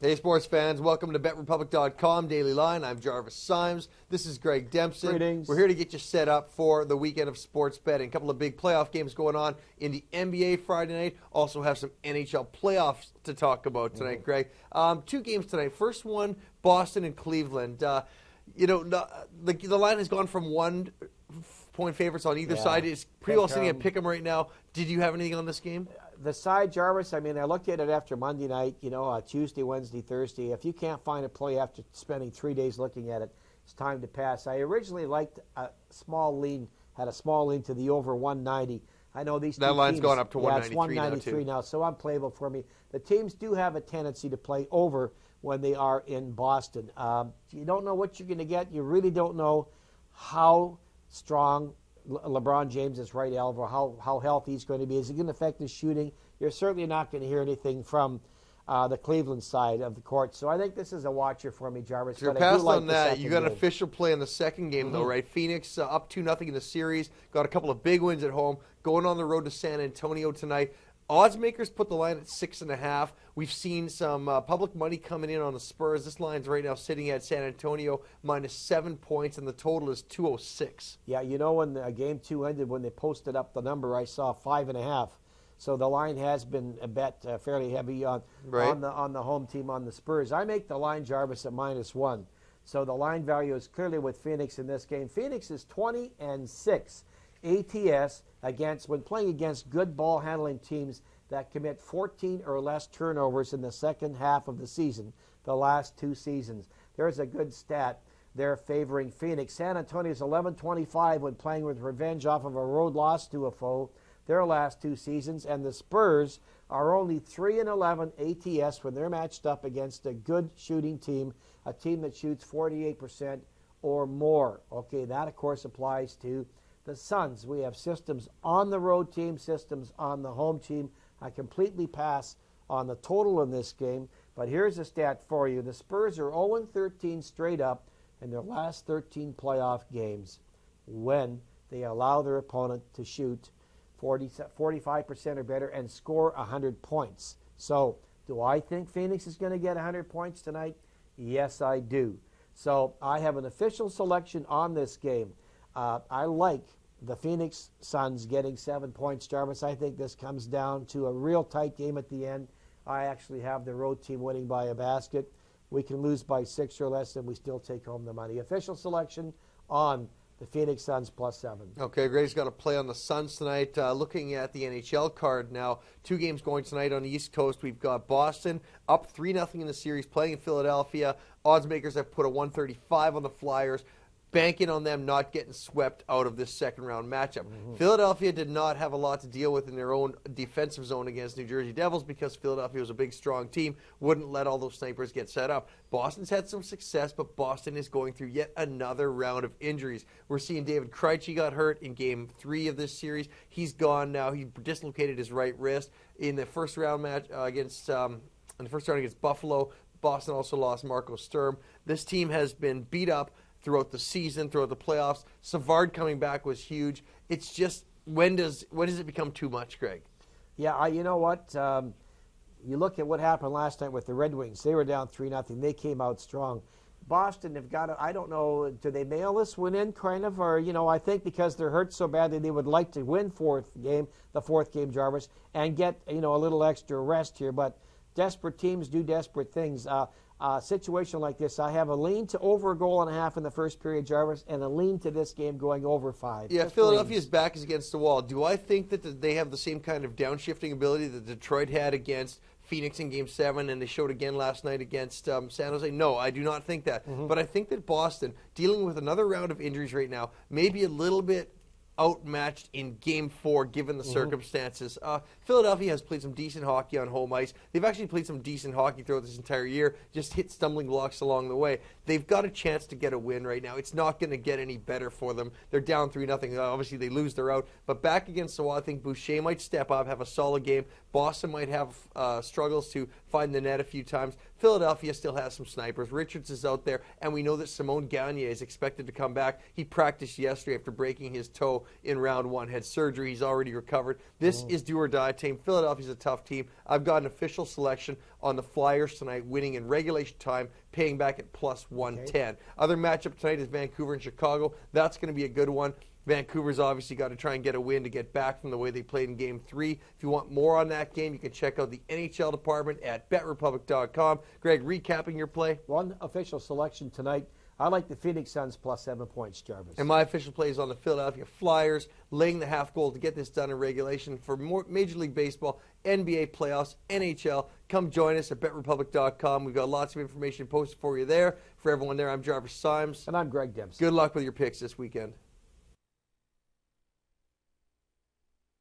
Hey, sports fans. Welcome to BetRepublic.com Daily Line. I'm Jarvis Symes. This is Greg Dempson. Greetings. We're here to get you set up for the weekend of sports betting. A couple of big playoff games going on in the NBA Friday night. Also have some NHL playoffs to talk about tonight, Greg. Two games tonight. First one, Boston and Cleveland. The line has gone from 1 point favorites on either side. It's pretty well sitting at pick 'em right now. Did you have anything on this game? The side, Jarvis, I looked at it after Monday night, Tuesday, Wednesday, Thursday. If you can't find a play after spending 3 days looking at it, it's time to pass. I originally liked a small lean to the over 190. I know these that line's teams, gone up to 193, it's 193 now, so unplayable for me. The teams do have a tendency to play over when they are in Boston. You don't know what you're going to get. You really don't know how strong LeBron James' right elbow, how healthy he's going to be. Is it going to affect his shooting? You're certainly not going to hear anything from the Cleveland side of the court. So I think this is a watcher for me, Jarvis. So you're passed on that. You got an official play in the second game, though, right? Phoenix up 2-0 in the series. Got a couple of big wins at home. Going on the road to San Antonio tonight. Odds makers put the line at 6.5. We've seen some public money coming in on the Spurs. This line's right now sitting at San Antonio minus 7 points, and the total is 206. Yeah, when game 2 ended, when they posted up the number, I saw 5.5. So the line has been a bet fairly heavy on the home team, on the Spurs. I make the line, Jarvis, at -1. So the line value is clearly with Phoenix in this game. Phoenix is 20-6 ATS when playing against good ball handling teams that commit 14 or less turnovers in the second half of the season, the last 2 seasons. There's a good stat there favoring Phoenix. San Antonio is 11-25 when playing with revenge off of a road loss to a foe their last 2 seasons, and the Spurs are only 3-11 ATS when they're matched up against a good shooting team, a team that shoots 48% or more. Okay, that of course applies to the Suns. We have systems on the road team, systems on the home team. I completely pass on the total in this game, but here's a stat for you. The Spurs are 0-13 straight up in their last 13 playoff games when they allow their opponent to shoot 45% or better and score 100 points. So do I think Phoenix is going to get 100 points tonight? Yes, I do. So I have an official selection on this game. I like the Phoenix Suns getting 7 points, Jarvis. I think this comes down to a real tight game at the end. I actually have the road team winning by a basket. We can lose by 6 or less, and we still take home the money. Official selection on the Phoenix Suns +7. Okay, Greg's got a play on the Suns tonight. Looking at the NHL card now, 2 games going tonight on the East Coast. We've got Boston up 3-0 in the series, playing in Philadelphia. Odds makers have put a 135 on the Flyers, banking on them not getting swept out of this second-round matchup. Philadelphia did not have a lot to deal with in their own defensive zone against New Jersey Devils because Philadelphia was a big, strong team, wouldn't let all those snipers get set up. Boston's had some success, but Boston is going through yet another round of injuries. We're seeing David Krejci got hurt in Game 3 of this series. He's gone now. He dislocated his right wrist in the first-round match against Buffalo. Boston also lost Marco Sturm. This team has been beat up throughout the season, throughout the playoffs. Savard coming back was huge. It's just, when does it become too much, Greg? Yeah, you know what? You look at what happened last night with the Red Wings. They were down 3-0. They came out strong. Boston have got to, I don't know, do they mail this one in kind of? Or, I think because they're hurt so badly, they would like to win the fourth game, Jarvis, and get, a little extra rest here. But desperate teams do desperate things. Situation like this, I have a lean to over 1.5 goals in the first period, Jarvis, and a lean to this game going over 5. Yeah, Philadelphia's back is against the wall. Do I think that they have the same kind of downshifting ability that Detroit had against Phoenix in Game 7 and they showed again last night against San Jose? No, I do not think that. But I think that Boston, dealing with another round of injuries right now, may be a little bit outmatched in Game 4 given the circumstances. Philadelphia has played some decent hockey on home ice. They've actually played some decent hockey throughout this entire year, just hit stumbling blocks along the way. They've got a chance to get a win right now. It's not going to get any better for them. They're down 3-0. Obviously, they lose, they're out. But back against the wall, I think Boucher might step up, have a solid game. Boston might have struggles to find the net a few times. Philadelphia still has some snipers. Richards is out there, and we know that Simone Gagne is expected to come back. He practiced yesterday after breaking his toe in round 1. Had surgery. He's already recovered. This is do or die team. Philadelphia's a tough team. I've got an official selection on the Flyers tonight, winning in regulation time, paying back at plus 110. Other matchup tonight is Vancouver and Chicago. That's going to be a good one. Vancouver's obviously got to try and get a win to get back from the way they played in Game 3. If you want more on that game, you can check out the NHL department at betrepublic.com. Greg, recapping your play. One official selection tonight. I like the Phoenix Suns plus 7 points, Jarvis. And my official play is on the Philadelphia Flyers, laying the half goal to get this done in regulation for more Major League Baseball, NBA playoffs, NHL. Come join us at betrepublic.com. We've got lots of information posted for you there. For everyone there, I'm Jarvis Symes. And I'm Greg Dempsey. Good luck with your picks this weekend.